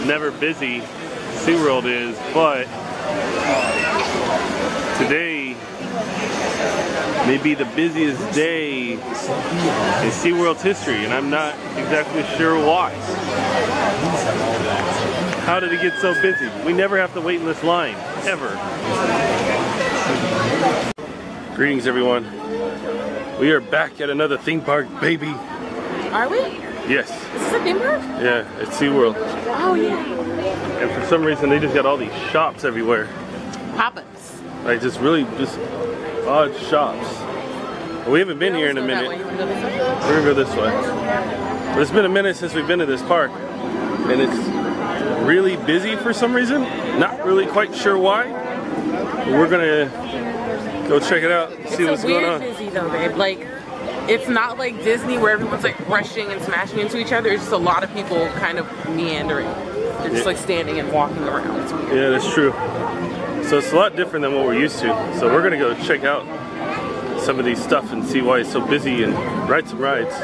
never busy. SeaWorld is, but today may be the busiest day in SeaWorld's history, and I'm not exactly sure why. How did it get so busy? We never have to wait in this line, ever. Greetings, everyone. We are back at another theme park, baby. Are we? Yes. Is this a theme park? Yeah, it's SeaWorld. Oh, yeah. And for some reason, they just got all these shops everywhere. Pop-ups. Like, just odd shops. We haven't been here in a minute. You want to go this way? We're gonna go this way. But it's been a minute since we've been to this park, and it's really busy for some reason. Not really quite sure why. But we're gonna go check it out, see what's going on. It's busy though, babe. Like, it's not like Disney where everyone's like rushing and smashing into each other. It's just a lot of people kind of meandering. They're just like standing and walking around. It's weird. Yeah, that's true. So it's a lot different than what we're used to. So we're gonna go check out some of these stuff and see why it's so busy and ride some rides.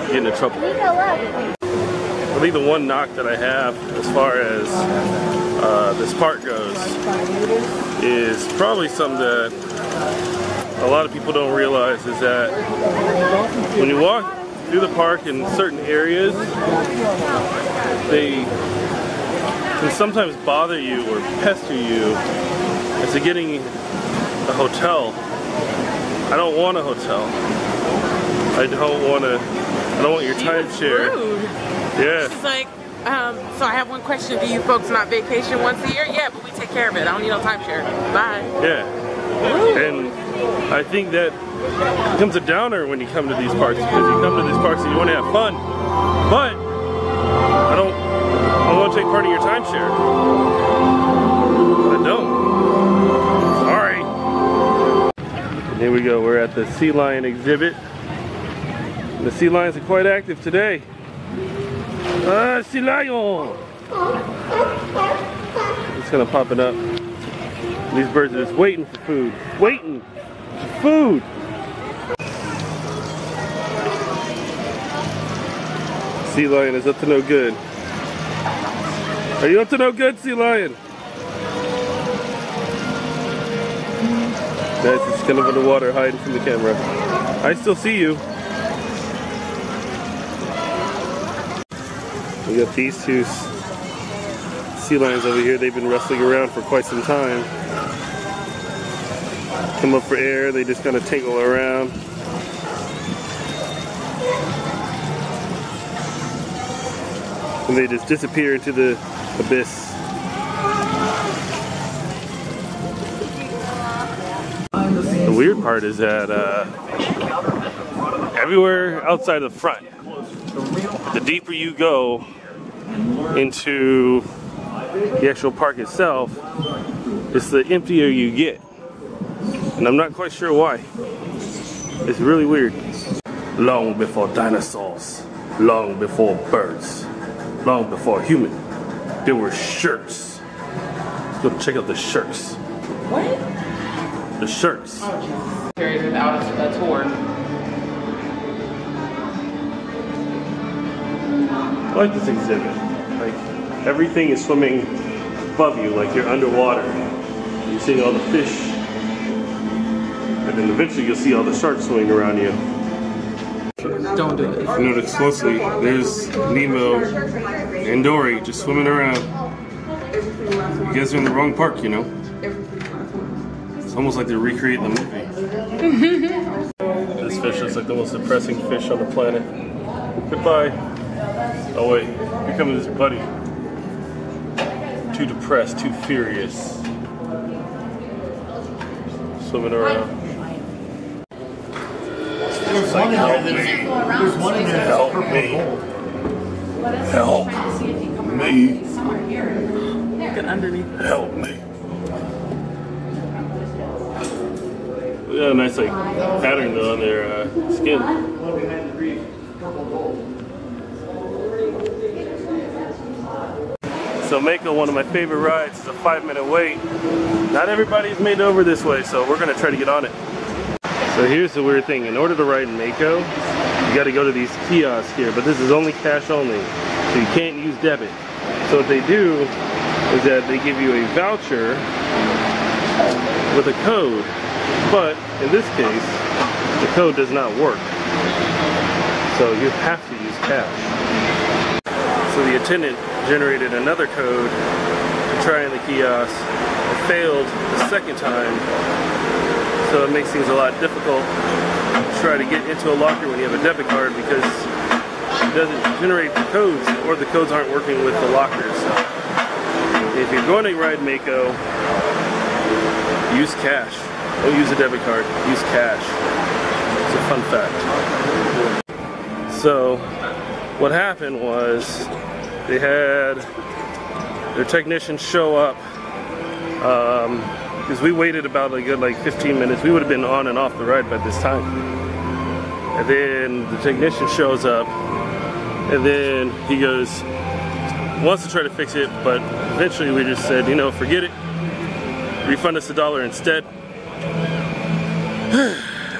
Get into trouble. I think the one knock that I have as far as this park goes is probably something that a lot of people don't realize, is that when you walk through the park in certain areas, they can sometimes bother you or pester you as to getting a hotel. I don't want a hotel. I don't want your timeshare. Yeah. She's like, so I have one question. Do you folks not vacation once a year? Yeah, but we take care of it. I don't need no timeshare. Bye. Yeah. And I think that becomes a downer when you come to these parks, because you come to these parks and you want to have fun, but I don't want to take part in your timeshare. I don't. Sorry. Here we go. We're at the sea lion exhibit. The sea lions are quite active today. Sea lion! It's gonna pop it up. These birds are just waiting for food. Waiting for food! Sea lion is up to no good. Are you up to no good, sea lion? That's just kind of in the water, hiding from the camera. I still see you. We got these two sea lions over here. They've been wrestling around for quite some time. Come up for air, they just kind of tingle around. And they just disappear into the abyss. The weird part is that everywhere outside of the front, the deeper you go into the actual park itself, it's the emptier you get. And I'm not quite sure why. It's really weird. Long before dinosaurs, long before birds, long before human, there were shirts. Let's go check out the shirts. What? The shirts. Carried without a tour. I like this exhibit. Like, everything is swimming above you, like you're underwater. You're seeing all the fish, and then eventually you'll see all the sharks swimming around you. Don't do it. If you notice closely, there's Nemo and Dory just swimming around. You guys are in the wrong park, you know. It's almost like they're recreating the movie. This fish is like the most depressing fish on the planet. Goodbye. Oh wait, here comes his buddy. Too depressed, too furious. Swimming around. It's like, help me. Help me. Help me. Get underneath. Help me. Yeah, nice like pattern though on their skin. So Mako, one of my favorite rides, is a 5-minute wait. Not everybody's made over this way, so we're gonna try to get on it. So here's the weird thing. In order to ride Mako, you gotta go to these kiosks here, but this is only cash only. So you can't use debit. So what they do is that they give you a voucher with a code, but in this case, the code does not work. So you have to use cash. So the attendant generated another code to try in the kiosk. It failed the second time, so it makes things a lot difficult to try to get into a locker when you have a debit card because it doesn't generate the codes, or the codes aren't working with the lockers. So if you're going to ride Mako, use cash. Don't use a debit card, use cash. It's a fun fact. So what happened was they had their technicians show up because we waited about a good 15 minutes. We would have been on and off the ride by this time. And then the technician shows up, and then he wants to try to fix it, but eventually we just said, you know, forget it. Refund us $1 instead.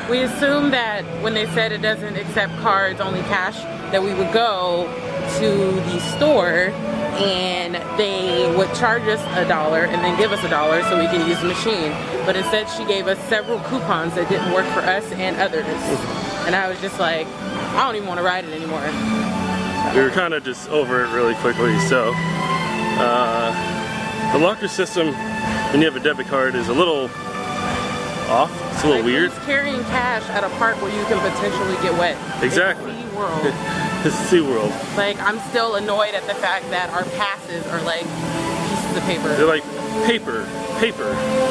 We assumed that when they said it doesn't accept cards, only cash, that we would go to the store and they would charge us $1 and then give us $1 so we can use the machine. But instead she gave us several coupons that didn't work for us and others. And I was just like, I don't even want to ride it anymore. We were kind of just over it really quickly. So the locker system when you have a debit card is a little off. It's a little weird. Who's carrying cash at a park where you can potentially get wet? Exactly. It's SeaWorld. It's SeaWorld. Like, I'm still annoyed at the fact that our passes are like pieces of paper. They're like paper.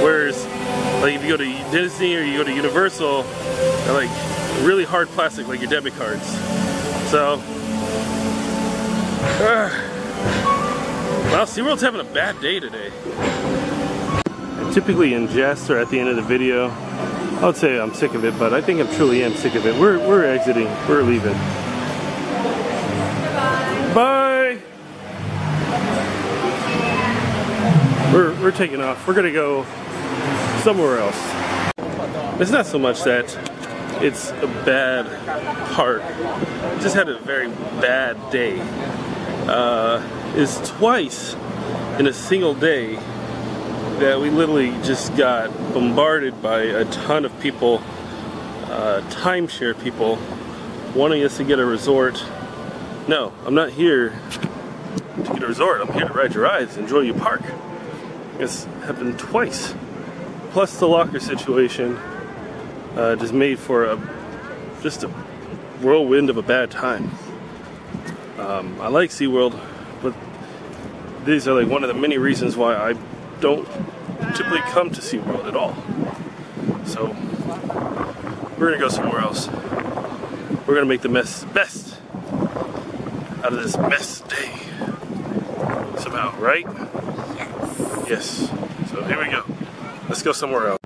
Whereas, like if you go to Disney or you go to Universal, they're like really hard plastic, like your debit cards. So, well, SeaWorld's having a bad day today. I typically ingest or at the end of the video, I would say I'm sick of it, but I think I truly am sick of it. We're exiting. We're leaving. Bye. We're taking off. We're gonna go somewhere else. It's not so much that it's a bad park. I just had a very bad day. It's twice in a single day that we literally just got bombarded by a ton of people, timeshare people, wanting us to get a resort. No, I'm not here to get a resort. I'm here to ride your rides, enjoy your park. It's happened twice. Plus the locker situation just made for just a whirlwind of a bad time. I like SeaWorld, but these are like one of the many reasons why I don't typically come to SeaWorld at all. So we're gonna go somewhere else. We're gonna make the best out of this mess day somehow, right? Yes. So here we go. Let's go somewhere else.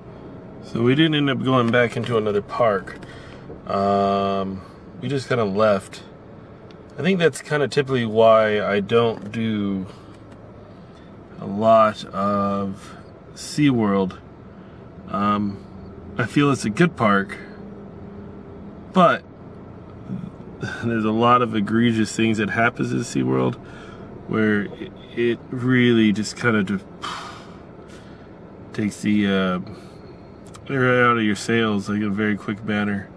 So we didn't end up going back into another park. We just kind of left. I think that's kind of typically why I don't do a lot of SeaWorld. I feel it's a good park, but there's a lot of egregious things that happens in SeaWorld where it really just kind of takes the air out of your sails like a very quick manner.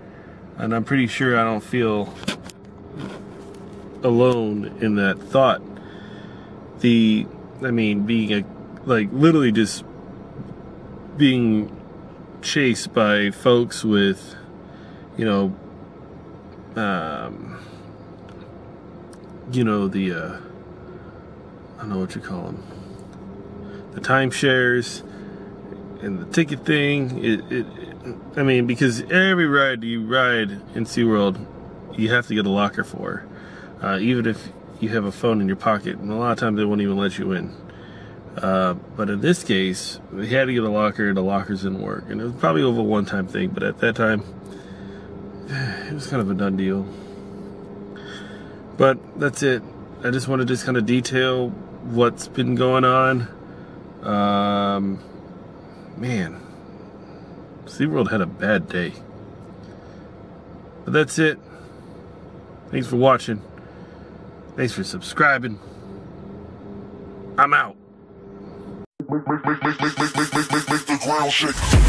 And I'm pretty sure I don't feel alone in that thought. Being literally just being chased by folks with, you know, I don't know what you call them, the timeshares and the ticket thing. I mean, because every ride you ride in SeaWorld, you have to get a locker for, even if you have a phone in your pocket, and a lot of times they won't even let you in. But in this case, we had to get a locker, and the lockers didn't work, and it was probably over a one-time thing, but at that time, it was kind of a done deal. But that's it. I just want to just kind of detail what's been going on. Man, SeaWorld had a bad day. But that's it. Thanks for watching. Thanks for subscribing. I'm out. Make the ground shake.